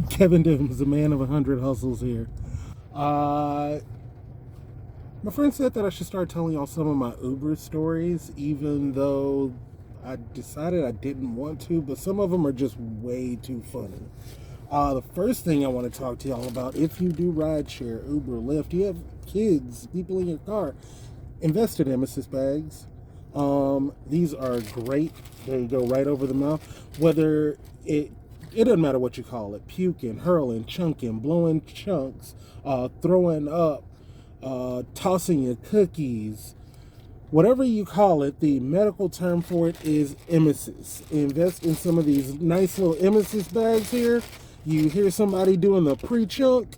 Kevin Dims, a man of 100 hustles here. Uh, my friend said that I should start telling y'all some of my Uber stories, even though I decided I didn't want to, but some of them are just way too funny. The first thing I want to talk to y'all about, if you do rideshare, Uber, Lyft, you have kids, people in your car, invest in Emesis bags. These are great. They go right over the mouth. Whether it doesn't matter what you call it, puking, hurling, chunking, blowing chunks, throwing up, tossing your cookies, whatever you call it, the medical term for it is Emesis. Invest in some of these nice little Emesis bags here. You hear somebody doing the pre-chunk,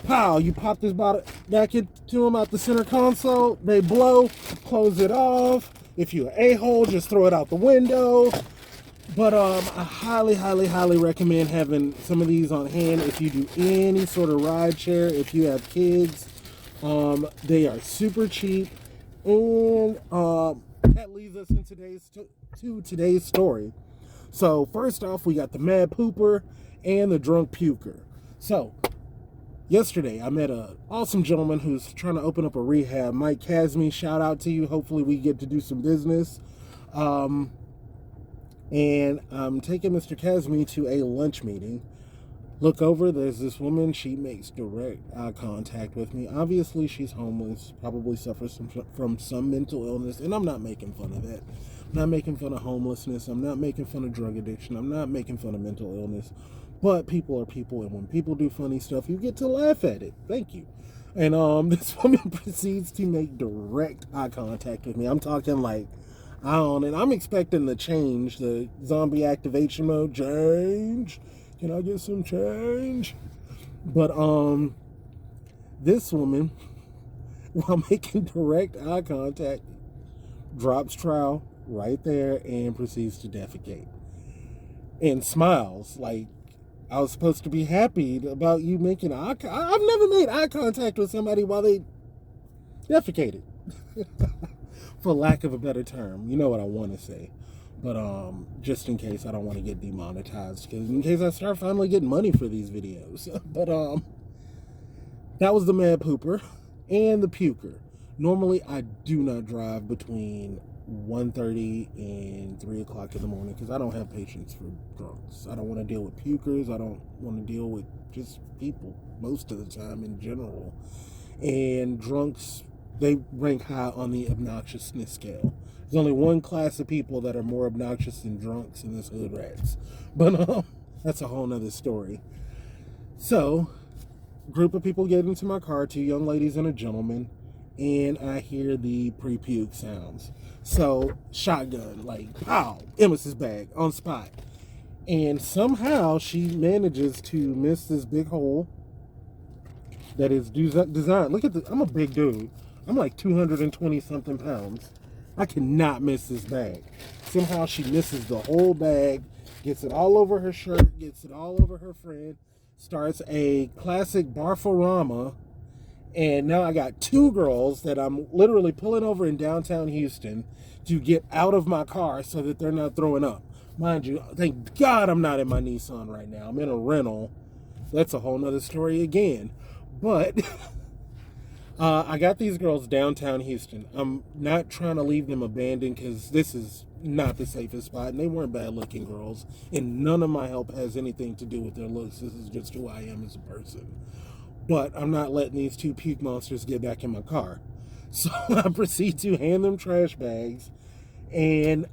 pow, you pop this bottle back into them out the center console, they blow, close it off. If you're an a-hole, just throw it out the window. But I highly, highly, highly recommend having some of these on hand if you do any sort of ride share, if you have kids. They are super cheap. And that leads us in today's story. So first off, we got the Mad Pooper and the Drunk Puker. So yesterday, I met an awesome gentleman who's trying to open up a rehab. Mike Casme, shout out to you. Hopefully we get to do some business. And I'm taking Mr. Casme to a lunch meeting. Look over, there's this woman. She makes direct eye contact with me. Obviously, she's homeless, probably suffers from some mental illness, and I'm not making fun of that. I'm not making fun of homelessness. I'm not making fun of drug addiction. I'm not making fun of mental illness. But people are people, and when people do funny stuff, you get to laugh at it. Thank you. And this woman proceeds to make direct eye contact with me. I'm talking like, and I'm expecting the change, the zombie activation mode. Change. Can I get some change? But this woman, while making direct eye contact, drops trowel right there and proceeds to defecate. And smiles like I was supposed to be happy about you making eye contact. I've never made eye contact with somebody while they defecated. For lack of a better term. You know what I want to say. But just in case I don't want to get demonetized, because in case I start finally getting money for these videos. But that was the Mad Pooper and the Puker. Normally I do not drive between 1:30 and 3 o'clock in the morning because I don't have patience for drunks. I don't want to deal with pukers. I don't want to deal with just people most of the time in general. And drunks, they rank high on the obnoxiousness scale. There's only one class of people that are more obnoxious than drunks, and that's hood rats. But that's a whole nother story. So, group of people get into my car, two young ladies and a gentleman, and I hear the pre-puke sounds. So, shotgun, like, pow, Emesis bag on spot. And somehow she manages to miss this big hole that is designed. Look at I'm a big dude. I'm like 220 something pounds. I cannot miss this bag. Somehow she misses the whole bag, gets it all over her shirt, gets it all over her friend, starts a classic barforama, and now I got two girls that I'm literally pulling over in downtown Houston to get out of my car so that they're not throwing up. Mind you, thank God I'm not in my Nissan right now. I'm in a rental. That's a whole nother story again. But I got these girls downtown Houston. I'm not trying to leave them abandoned because this is not the safest spot. And they weren't bad looking girls. And none of my help has anything to do with their looks. This is just who I am as a person. But I'm not letting these two puke monsters get back in my car. So I proceed to hand them trash bags. And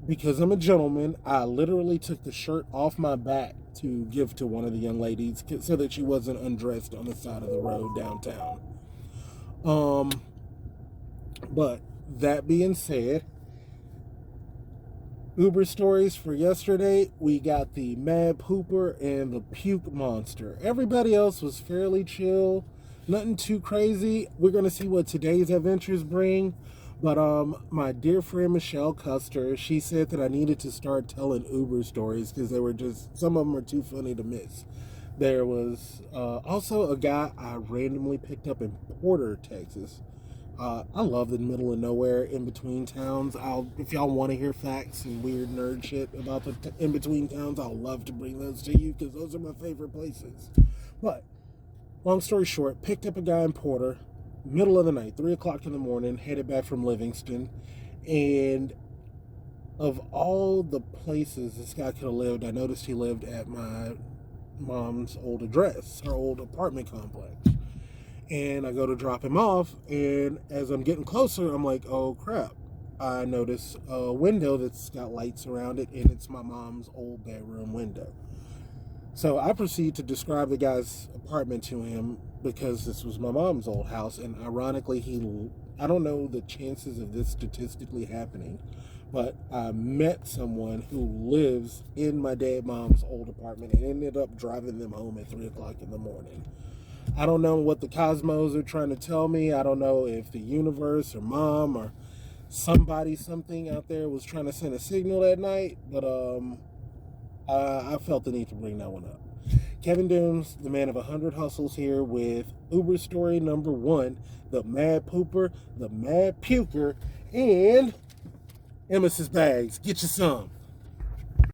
because I'm a gentleman, I literally took the shirt off my back to give to one of the young ladies so that she wasn't undressed on the side of the road downtown. But that being said, Uber stories for yesterday, we got the Mad Pooper and the Puke Monster. Everybody else was fairly chill, nothing too crazy. We're going to see what today's adventures bring. But my dear friend Michelle Custer, she said that I needed to start telling Uber stories because they were just, some of them are too funny to miss. There was also a guy I randomly picked up in Porter, Texas. I love the middle of nowhere, in between towns. If y'all want to hear facts and weird nerd shit about the in between towns, I'll love to bring those to you because those are my favorite places. But long story short, picked up a guy in Porter, middle of the night, 3 o'clock in the morning, headed back from Livingston, and of all the places this guy could have lived, I noticed he lived at my mom's old address, her old apartment complex. And I go to drop him off, and as I'm getting closer, I'm like, oh crap. I notice a window that's got lights around it, and it's my mom's old bedroom window. So I proceed to describe the guy's apartment to him because this was my mom's old house, and ironically, I don't know the chances of this statistically happening, but I met someone who lives in my dead mom's old apartment and ended up driving them home at 3 o'clock in the morning. I don't know what the cosmos are trying to tell me. I don't know if the universe or mom or something out there was trying to send a signal that night, but I felt the need to bring that one up. Kevin Dooms, the man of 100 hustles, here with Uber story number 1, the Mad Pooper, the Mad Puker, and Emesis bags. Get you some.